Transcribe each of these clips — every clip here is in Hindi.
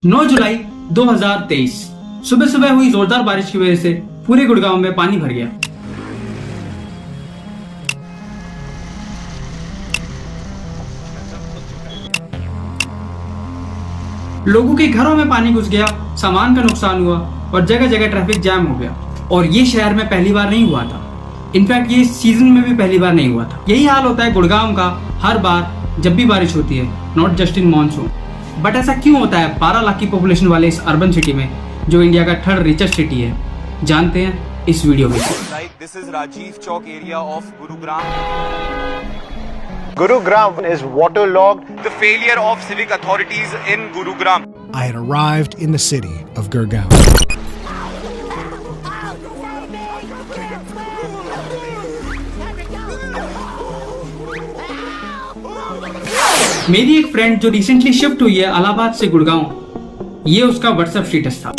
9 जुलाई 2023 सुबह सुबह हुई जोरदार बारिश की वजह से पूरे गुड़गांव में पानी भर गया। लोगों के घरों में पानी घुस गया, सामान का नुकसान हुआ और जगह जगह ट्रैफिक जैम हो गया। और ये शहर में पहली बार नहीं हुआ था, इनफैक्ट ये सीजन में भी पहली बार नहीं हुआ था। यही हाल होता है गुड़गांव का हर बार जब भी बारिश होती है, not just in monsoon. But ऐसा क्यों होता है 12 लाख की पॉपुलेशन वाले इस अर्बन सिटी में, जो इंडिया का थर्ड रिचेस्ट सिटी है? जानते हैं इस वीडियो में। This is Rajiv Chowk area of Gurugram. Gurugram is waterlogged. The failure of civic authorities in Gurugram. I had arrived in the city of Gurgaon. मेरी एक फ्रेंड जो रिसेंटली शिफ्ट हुई है इलाहाबाद से गुड़गांव, ये उसका व्हाट्सएप स्टेटस था।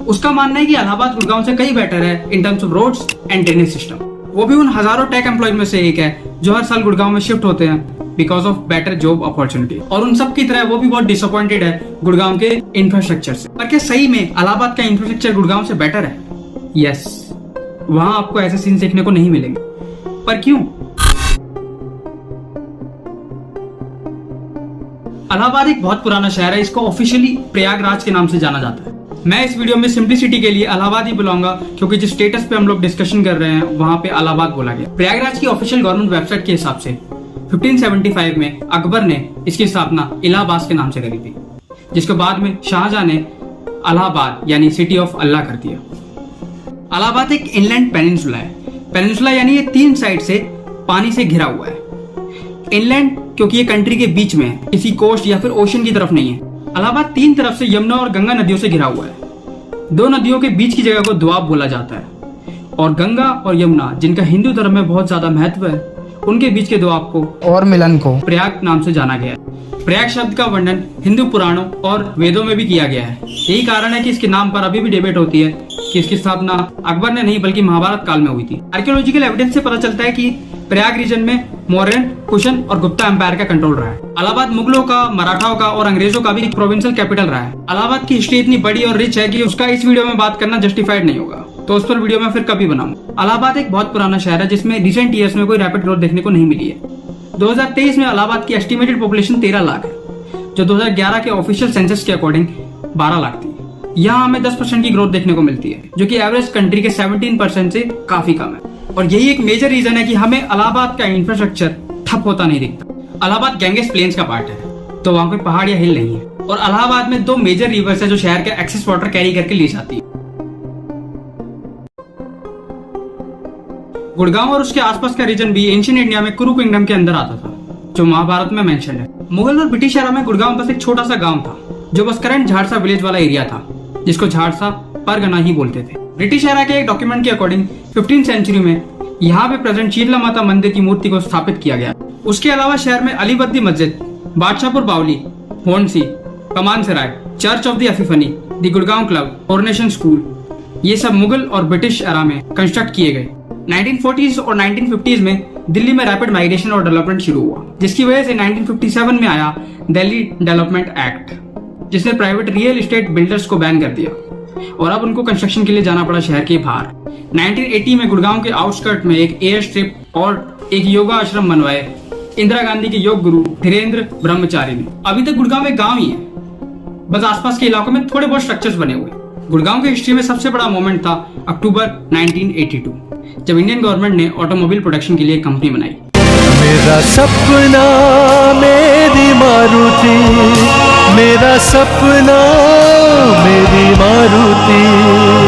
उसका मानना है कि इलाहाबाद गुड़गांव से कहीं बेटर है in terms of roads and drainage system. वो भी उन हजारों टेक एम्प्लॉय में से एक है जो हर साल गुड़गांव में शिफ्ट होते हैं because of better job opportunity. और उन सब की तरह वो भी बहुत डिसअपॉइंटेड है गुड़गांव के इंफ्रास्ट्रक्चर से। पर क्या सही में इलाहाबाद का इंफ्रास्ट्रक्चर गुड़गांव से बेटर है? यस, वहां आपको ऐसे सीन देखने को नहीं मिलेंगे। पर क्यों? इलाहाबाद एक बहुत पुराना शहर है, इसको ऑफिशियली प्रयागराज के नाम से जाना जाता है। मैं इस वीडियो में सिंपलिसिटी के लिए इलाहाबाद ही बुलाऊंगा क्योंकि जिस स्टेटस पे हम लोग डिस्कशन कर रहे हैं वहां पे इलाहाबाद बोला गया। प्रयागराज की ऑफिशियल गवर्नमेंट वेबसाइट के हिसाब से 1575 में अकबर ने इसकी स्थापना इलाहाबाद के नाम से करी थी, जिसको बाद में शाहजहां ने इलाहाबाद यानी सिटी ऑफ अल्लाह कर दिया। इलाहाबाद एक इनलैंड पेनिनसुला है। पेनिनसुला यानी ये 3 साइड से पानी से घिरा हुआ है। इनलैंड क्योंकि ये कंट्री के बीच में है, किसी कोस्ट या फिर ओशन की तरफ नहीं है। इलाहाबाद 3 तरफ से यमुना और गंगा नदियों से घिरा हुआ है। 2 नदियों के बीच की जगह को दोआब बोला जाता है और गंगा और यमुना, जिनका हिंदू धर्म में बहुत ज्यादा महत्व है, उनके बीच के दोआब को और मिलन को प्रयाग नाम से जाना गया है। प्रयाग शब्द का वर्णन हिंदू पुराणों और वेदों में भी किया गया है। यही कारण है कि इसके नाम पर अभी भी डिबेट होती है कि इसकी स्थापना अकबर ने नहीं बल्कि महाभारत काल में हुई थी। आर्कियोलॉजिकल एविडेंस से पता चलता है कि प्रयाग रीजन में मौर्यन, कुशन और गुप्ता एम्पायर का कंट्रोल रहा है। इलाहाबाद मुगलों का, मराठाओं का और अंग्रेजों का भी एक प्रोविंशियल कैपिटल रहा है। इलाहाबाद की हिस्ट्री इतनी बड़ी और रिच है कि उसका इस वीडियो में बात करना जस्टिफाइड नहीं होगा, तो उस पर वीडियो में फिर कभी बनाऊंगा। इलाहाबाद एक बहुत पुराना शहर है जिसमें रिसेंट ईयर्स में कोई रैपिड ग्रोथ देखने को नहीं मिली है। 2023 में इलाहाबाद की एस्टिमेटेड पॉपुलेशन 13 लाख है, जो 2011 के ऑफिशियल सेंसस के अकॉर्डिंग 12 लाख थी। यहाँ हमें 10% की ग्रोथ देखने को मिलती है, जो कि एवरेज कंट्री के 17% से काफी कम है। और यही एक मेजर रीजन है कि हमें इलाहाबाद का इंफ्रास्ट्रक्चर ठप होता नहीं दिखता। इलाहाबाद गैंगेस प्लेन्स का पार्ट है, तो वहां पे पहाड़ या हिल नहीं है। और इलाहाबाद में 2 मेजर रिवर्स है जो शहर के एक्सेस वाटर कैरी करके ले जाती है। गुड़गांव और उसके आसपास का रीजन भी एंशिएंट इंडिया में कुरु किंगडम के अंदर आता था, जो महाभारत में मेंशन है। मुगल और ब्रिटिश एरा में गुड़गांव बस एक छोटा सा गांव था, जो बस करंट झाड़सा विलेज वाला एरिया था, जिसको झाड़सा परगना ही बोलते थे। ब्रिटिश एरा के एक डॉक्यूमेंट के अकॉर्डिंग 15th सेंचुरी में यहाँ पे प्रेजेंट शीतला माता मंदिर की मूर्ति को स्थापित किया गया। उसके अलावा शहर में अलीबद्दी Masjid, Badshahpur Baoli, Honsi, Kaman Sarai, church of the Epiphany, the Gurgaon club, coronation school, ये सब मुगल और ब्रिटिश एरा में कंस्ट्रक्ट किए गए। 1940s और 1950s में दिल्ली में रैपिड माइग्रेशन और डेवलपमेंट शुरू हुआ, जिसकी वजह से 1957 में आया दिल्ली डेवलपमेंट एक्ट, जिसने प्राइवेट रियल एस्टेट बिल्डर्स को बैन कर दिया और अब उनको कंस्ट्रक्शन के लिए जाना पड़ा शहर के बाहर। 1980 में गुड़गांव के आउटस्कर्ट में एक एयर स्ट्रिप और एक योगा आश्रम बनवाए इंदिरा गांधी के योग गुरु धीरेन्द्र ब्रह्मचारी ने। अभी तक गुड़गांव एक गांव ही है, बस आसपास के इलाकों में थोड़े बहुत स्ट्रक्चर्स बने हुए। गुड़गांव की हिस्ट्री में सबसे बड़ा मोमेंट था अक्टूबर 1982, जब इंडियन गवर्नमेंट ने ऑटोमोबाइल प्रोडक्शन के लिए कंपनी बनाई। मेरा सपना मेरी मारुति, मेरा सपना मेरी मारुति,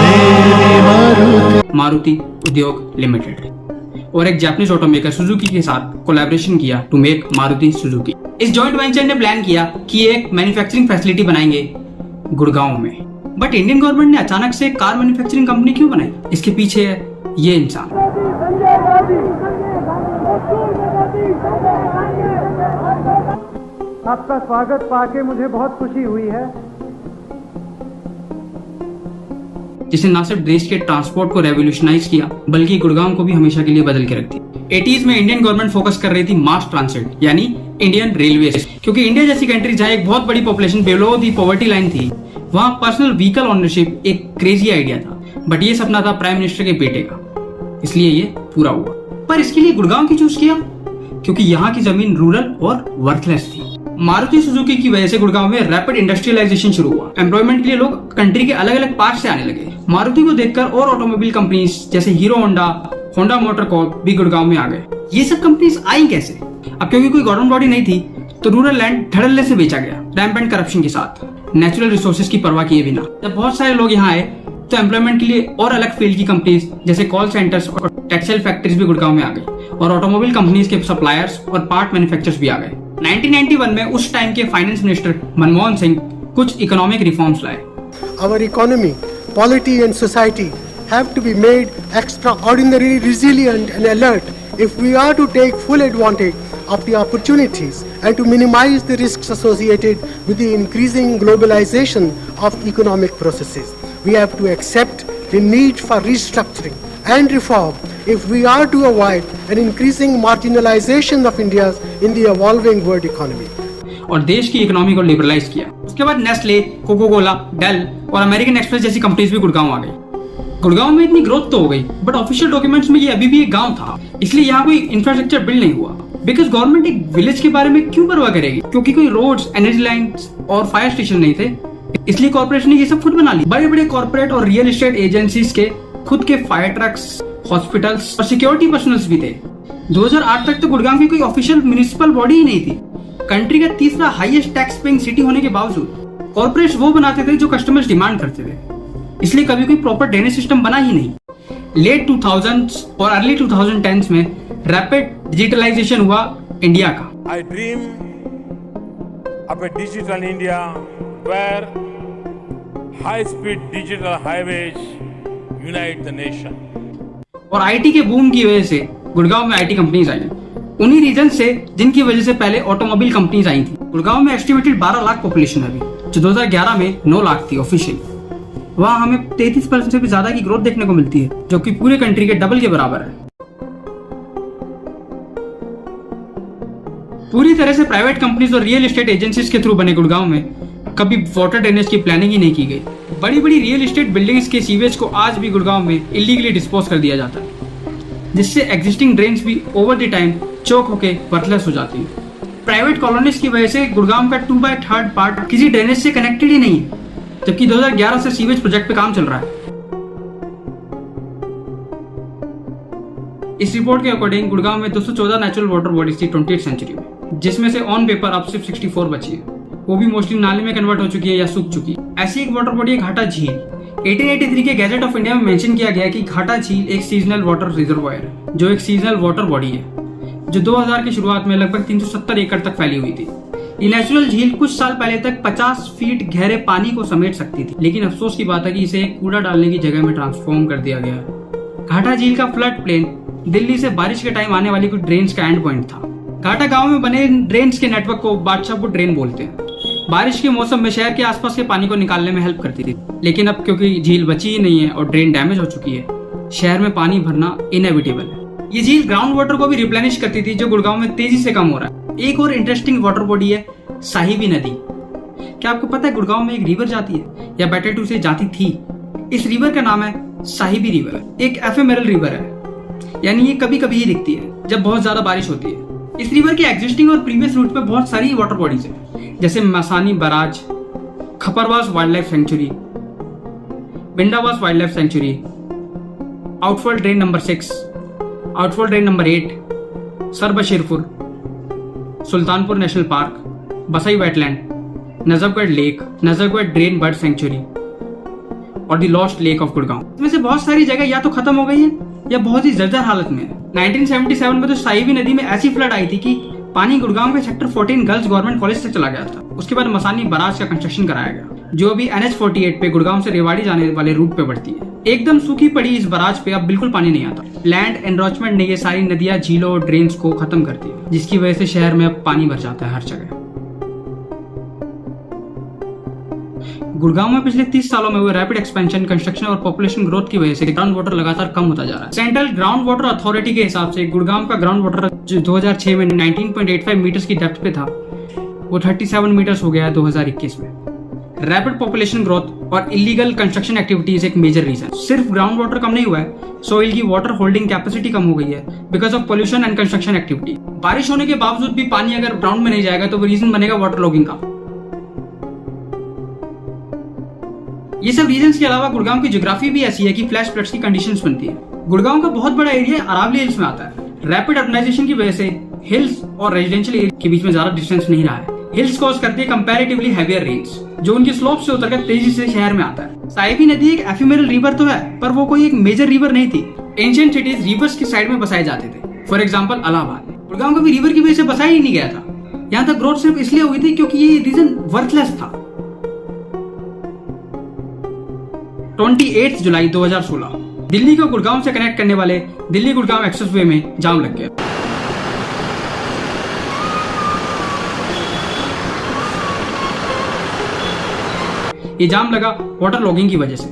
मेरी मारुति। मारुति उद्योग लिमिटेड और एक जापानीज ऑटोमेकर सुजुकी के साथ कोलैबोरेशन किया टू मेक मारुति सुजुकी। इस जॉइंट वेंचर ने प्लान किया कि एक मैन्युफैक्चरिंग फैसिलिटी बनाएंगे गुड़गांव में। बट इंडियन गवर्नमेंट ने अचानक से कार मैन्युफैक्चरिंग कंपनी क्यों बनाई? इसके पीछे है ये इंसान। आपका स्वागत पाके मुझे बहुत खुशी हुई है, जिसने न सिर्फ देश के ट्रांसपोर्ट को रेवोल्यूशनाइज किया बल्कि गुड़गांव को भी हमेशा के लिए बदल के रख दिया। 80s में इंडियन गवर्नमेंट फोकस कर रही थी मास ट्रांसिट यानी इंडियन रेलवे, क्योंकि इंडिया जैसी कंट्री जहां एक बहुत बड़ी population below the poverty line थी, वहां पर्सनल व्हीकल ओनरशिप एक क्रेजी आइडिया था, बट ये सपना था प्राइम मिनिस्टर के बेटे का, इसलिए ये पूरा हुआ। पर इसके लिए गुड़गांव क्यों चूज किया? क्योंकि यहाँ की जमीन रूरल और वर्थलेस थी। मारुति सुजुकी की वजह से गुड़गांव में रैपिड इंडस्ट्रियलाइजेशन शुरू हुआ। एम्प्लॉयमेंट के लिए लोग कंट्री के अलग अलग पार्ट से आने लगे। मारुति को देखकर और ऑटोमोबाइल कंपनीज जैसे हीरो होंडा मोटर कॉर्प भी गुड़गांव में आ गए। ये सब कंपनीज आई कैसे? अब क्योंकि कोई गवर्नमेंट बॉडी नहीं थी, तो रूरल लैंड धड़ल्ले से बेचा गया, रैम्पेंट करप्शन के साथ, नेचुरल रिसोर्सेज की परवाह किए बिना। जब बहुत सारे लोग यहाँ आए, तो एम्प्लॉयमेंट के लिए और अलग फील्ड की कंपनीज जैसे कॉल सेंटर्स और टेक्सटाइल फैक्ट्रीज भी गुड़गांव में आ गई, और ऑटोमोबाइल कंपनीज के सप्लायर्स और पार्ट मैन्युफैक्चरर्स भी आ गए। 1991 में उस टाइम के फाइनेंस मिनिस्टर मनमोहन सिंह कुछ इकोनॉमिक रिफॉर्म्स लाए। Our economy, polity and society have to be made extraordinarily resilient and alert if we are to take full advantage of the opportunities and to minimize the risks associated with the increasing globalization of economic processes. We have to accept the need for restructuring and reform if we are to avoid an increasing marginalization of India in the evolving world economy. और देश की इकोनॉमी को लिबरलाइज किया। उसके बाद नेस्ले, कोको कोला, डेल और अमेरिकन एक्सप्रेस जैसी कंपनीज भी गुड़गांव आ गई। गुड़गांव में इतनी ग्रोथ तो हो गई, बट ऑफिशियल डॉक्यूमेंट्स में ये अभी भी एक गांव था, इसलिए यहाँ कोई इंफ्रास्ट्रक्चर बिल्ड नहीं हुआ। बिकॉज गवर्नमेंट एक विलेज के बारे में क्यों परवाह करेगी? क्योंकि कोई रोड्स, एनर्जी लाइन्स और फायर स्टेशन नहीं थे, इसलिए कॉर्पोरेशन ने ये सब खुद बना ली। बड़े बड़े कॉर्पोरेट और रियल एस्टेट एजेंसीज के खुद के फायर ट्रक्स, हॉस्पिटल्स और सिक्योरिटी पर्सनल्स भी थे। 2008 तक तो गुड़गांव की कोई ऑफिशियल म्युनिसिपल बॉडी ही नहीं थी। कंट्री का तीसरा हाईएस्ट टैक्स पेइंग सिटी होने के बावजूद कॉर्पोरेट्स वो बनाते थे जो कस्टमर्स डिमांड करते थे, इसलिए कभी कोई प्रॉपर ड्रेनेज सिस्टम बना ही नहीं। लेट 2000s और अर्ली 2010s में रैपिड डिजिटलाइजेशन हुआ इंडिया का। I dream of a digital India where high-speed digital highways unite the nation. और आईटी के बूम की वजह से गुड़गांव में आईटी कंपनीज आई। उन्हीं रीजन से जिनकी वजह से पहले ऑटोमोबाइल कंपनीज आई थी। गुड़गांव में एस्टिमेटेड 12 लाख पॉपुलेशन है अभी, जो 2011 में 9 लाख थी ऑफिशियल। वहाँ हमें 33% से भी ज्यादा की ग्रोथ देखने को मिलती है, जो कि पूरे कंट्री के डबल के बराबर है। पूरी तरह से प्राइवेट कंपनीज और रियल एस्टेट एजेंसीज के थ्रू बने गुड़गांव में कभी वाटर ड्रेनेज की प्लानिंग ही नहीं की गई। बड़ी बड़ी रियल एस्टेट बिल्डिंग्स के सीवेज को आज भी गुड़गांव में इलीगली डिस्पोज कर दिया जाता है, जिससे एग्जिस्टिंग ड्रेन्स भी ओवर द टाइम चोक होके वर्थलेस हो जाती है। प्राइवेट कॉलोनीज की वजह से गुड़गांव का 2/3 पार्ट किसी ड्रेनेज से कनेक्टेड ही नहीं है, जबकि 2011 से सीवेज प्रोजेक्ट पे काम चल रहा है। इस रिपोर्ट के अकॉर्डिंग गुड़गांव में 214 नेचुरल वाटर बॉडीज थी 20th सेंचुरी में, जिसमें से ऑन पेपर अब सिर्फ 64 बची है। वो भी मोस्टली नाले में कन्वर्ट हो चुकी है या सूख चुकी है। ऐसी एक वाटर बॉडी है घाटा झील। 1883 के गैजेट ऑफ इंडिया में मेंशन किया गया कि घाटा झील एक सीजनल वाटर रिजर्वायर है, जो एक सीजनल वाटर बॉडी है, जो 2000 की शुरुआत में लगभग 370 एकड़ तक फैली हुई थी। ये नेचुरल झील कुछ साल पहले तक 50 फीट गहरे पानी को समेट सकती थी, लेकिन अफसोस की बात है कि इसे एक कूड़ा डालने की जगह में ट्रांसफॉर्म कर दिया गया है। घाटा झील का फ्लड प्लेन दिल्ली से बारिश के टाइम आने वाली कुछ ड्रेन्स का एंड पॉइंट था। घाटा गांव में बने ड्रेन्स के नेटवर्क को बादशाहपुर ड्रेन बोलते हैं। बारिश के मौसम में शहर के आसपास के पानी को निकालने में हेल्प करती थी, लेकिन अब क्योंकि झील बची ही नहीं है और ड्रेन डैमेज हो चुकी है, शहर में पानी भरना इनएविटेबल है। ये झील ग्राउंड वाटर को भी रिप्लेनिश करती थी, जो गुड़गांव में तेजी से कम हो रहा है। एक और इंटरेस्टिंग वाटर बॉडी है साहिबी नदी। क्या आपको पता है गुड़गांव में एक रिवर जाती है, या बेटर टू से जाती थी? इस रिवर का नाम है साहिबी रिवर। एक एफेमेरल रिवर है, यानी ये कभी कभी ही दिखती है जब बहुत ज्यादा बारिश होती है। इस रिवर के एग्जिस्टिंग और प्रीवियस रूट पे बहुत सारी वाटर बॉडीज है, जैसे Masani barrage, Khaparwas wildlife sanctuary, Bhindawas wildlife sanctuary, outfall drain number 6, outfall drain number 8, Sarbashirpur, Sultanpur national park, Basai wetland, Najafgarh lake, Najafgarh drain bird sanctuary और the lost lake of Gurgaon. इसमें से बहुत सारी जगह या तो खत्म हो गई है या बहुत ही जर्जर हालत में है। 1977 में तो साहिबी नदी में ऐसी फ्लड आई थी कि पानी गुड़गांव के सेक्टर 14 गर्ल्स गवर्नमेंट कॉलेज तक चला गया था। उसके बाद मसानी बराज का कंस्ट्रक्शन कराया गया, जो अभी NH48 पे गुड़गांव से रेवाड़ी जाने वाले रूट पे बढ़ती है। एकदम सूखी पड़ी इस बराज पे अब बिल्कुल पानी नहीं आता। लैंड एनरोचमेंट ने ये सारी नदियां, झीलों और ड्रेन्स को खत्म कर दिया, जिसकी वजह से शहर में अब पानी भर जाता है हर जगह। गुड़गांव में पिछले 30 सालों में हुए रैपिड एक्सपेंशन, कंस्ट्रक्शन और पॉपुलेशन ग्रोथ की वजह से ग्राउंड वाटर लगातार कम होता जा रहा है। सेंट्रल ग्राउंड वाटर अथॉरिटी के हिसाब से गुड़गांव का ग्राउंड वाटर जो 2006 में 19.85 मीटर्स की डेप्थ पे था, वो 37 मीटर्स हो गया है 2021 में। रैपिड पॉपुलेशन ग्रोथ और इलीगल कंस्ट्रक्शन एक्टिविटीज एक मेजर रीजन। सिर्फ ग्राउंड वाटर कम नहीं हुआ है, सोइल की वाटर होल्डिंग कैपेसिटी कम हो गई है because of pollution and construction activity. बारिश होने के बावजूद भी पानी अगर ग्राउंड में नहीं जाएगा तो वो रीजन बनेगा वाटर लॉगिंग का। ये सब रीजंस के अलावा गुड़गांव की ज्योग्राफी भी ऐसी है कि फ्लैश फ्लड्स की कंडीशंस बनती है। गुड़गांव का बहुत बड़ा एरिया अरावली हिल्स में आता है। रैपिड अर्बनाइजेशन की वजह से हिल्स और रेजिडेंशियल एरिया के बीच में ज्यादा डिस्टेंस नहीं रहा है। हिल्स कॉज करती है कंपैरेटिवली हैवियर रेन्स, जो उनकी स्लोप से उतरकर तेजी से शहर में आता है। साइबी नदी एक एफिमेरल रिवर तो है, पर वो कोई एक मेजर रिवर नहीं थी। एंशिएंट सिटीज रिवर्स के साइड में बसाए जाते थे। फॉर एग्जांपल इलाहाबाद, गुड़गांव कभी रिवर की वजह से बसाया ही नहीं गया था। यहाँ तक ग्रोथ सिर्फ इसलिए हुई थी क्योंकि ये रीजन वर्थलेस था। 28 जुलाई 2016 दिल्ली को गुड़गांव से कनेक्ट करने वाले दिल्ली गुड़गांव एक्सप्रेसवे में जाम लग गया। ये जाम लगा वाटर लॉगिंग की वजह से।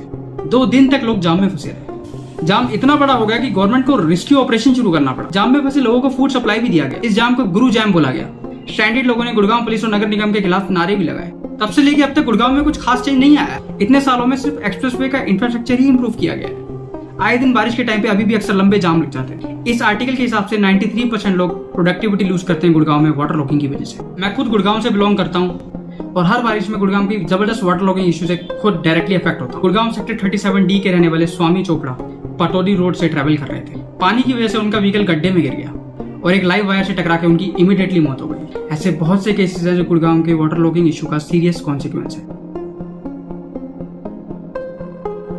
2 दिन तक लोग जाम में फंसे रहे। जाम इतना बड़ा हो गया कि गवर्नमेंट को रेस्क्यू ऑपरेशन शुरू करना पड़ा। जाम में फंसे लोगों को फूड सप्लाई भी दिया गया। इस जाम को गुरु जैम बोला गया। स्ट्रैंडेड लोगों ने गुड़गांव पुलिस और नगर निगम के खिलाफ नारे भी लगाए। तब से लेके अब तक गुड़गांव में कुछ खास चेंज नहीं आया। इतने सालों में सिर्फ एक्सप्रेसवे का इंफ्रास्ट्रक्चर ही इंप्रूव किया गया है। आए दिन बारिश के टाइम पे अभी भी अक्सर लंबे जाम लग जाते हैं। इस आर्टिकल के हिसाब से 93% लोग प्रोडक्टिविटी लूज करते हैं गुड़गांव में वाटर लॉगिंग की वजह से। मैं खुद गुड़गांव से बिलोंग करता हूँ और हर बारिश में गुड़गांव की जबरदस्त वाटर लॉगिंग इशू से खुद डायरेक्टली इफेक्ट होता है। गुड़गांव सेक्टर 37D के रहने वाले स्वामी चोपड़ा पटौदी रोड से ट्रैवल कर रहे थे। पानी की वजह से उनका व्हीकल गड्ढे में गिर गया और एक लाइव वायर से टकरा के उनकी इमीडिएटली मौत हो गई। ऐसे बहुत से केसेस हैं जो गुड़गांव के वाटर लॉगिंग इशू का सीरियस कॉन्सिक्वेंस है।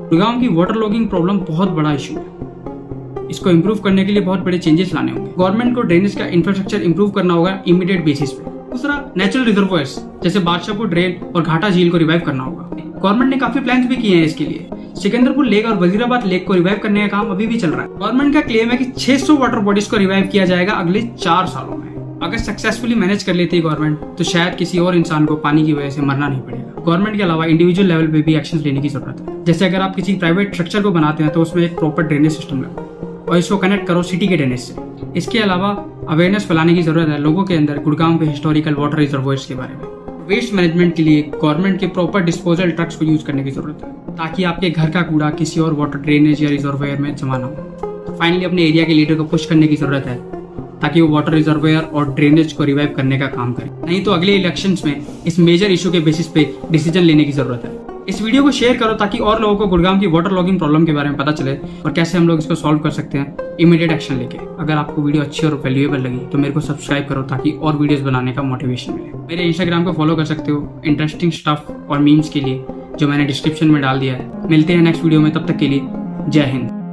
गुड़गांव की वाटर लॉगिंग प्रॉब्लम बहुत बड़ा इशू है। इसको इंप्रूव करने के लिए बहुत बड़े चेंजेस लाने होंगे। गवर्नमेंट को ड्रेनेज का इंफ्रास्ट्रक्चर इंप्रूव करना होगा इमीडिएट बेसिस पे। दूसरा, नेचुरल रिजर्वोयर्स जैसे बादशाहपुर ड्रेन और घाटा झील को रिवाइव करना होगा। गवर्नमेंट ने काफी प्लान्स भी किए हैं इसके लिए। सिकंदरपुर लेक और वजीराबाद लेक को रिवाइव करने का काम अभी भी चल रहा है। गवर्नमेंट का क्लेम है कि 600 वाटर बॉडीज को रिवाइव किया जाएगा अगले 4 सालों में। अगर सक्सेसफुली मैनेज कर लेती है गवर्नमेंट तो शायद किसी और इंसान को पानी की वजह से मरना नहीं पड़ेगा। गवर्नमेंट के अलावा इंडिविजुअल लेवल पे भी एक्शन लेने की जरूरत है। जैसे अगर आप किसी प्राइवेट स्ट्रक्चर को बनाते हैं तो उसमें एक प्रॉपर ड्रेनेज सिस्टम लगाओ और इसको कनेक्ट करो सिटी के ड्रेनेज से। इसके अलावा अवेयरनेस फैलाने की जरूरत है लोगों के अंदर गुड़गांव के हिस्टोरिकल वाटर रिजर्वोयर्स के बारे में। वेस्ट मैनेजमेंट के लिए गवर्नमेंट के प्रॉपर डिस्पोजल ट्रक्स को यूज करने की जरूरत है ताकि आपके घर का कूड़ा किसी और वाटर ड्रेनेज या रिजर्वोयर में जमा ना हो। फाइनली अपने एरिया के लीडर को पुश करने की जरूरत है ताकि वो वाटर रिजर्वोयर और ड्रेनेज को रिवाइव करने का काम करे। नहीं तो अगले इलेक्शंस में इस मेजर इशू के बेसिस पे डिसीजन लेने की जरूरत है। इस वीडियो को शेयर करो ताकि और लोगों को गुड़गांव की वाटर लॉगिंग प्रॉब्लम के बारे में पता चले और कैसे हम लोग इसको सॉल्व कर सकते हैं इमीडिएट एक्शन लेके। अगर आपको वीडियो अच्छी और वैल्यूएबल लगी तो मेरे को सब्सक्राइब करो ताकि और वीडियोस बनाने का मोटिवेशन मिले। मेरे इंस्टाग्राम को फॉलो कर सकते हो इंटरेस्टिंग स्टफ और मीम्स के लिए, जो मैंने डिस्क्रिप्शन में डाल दिया है। मिलते हैं नेक्स्ट वीडियो में, तब तक के लिए जय हिंद।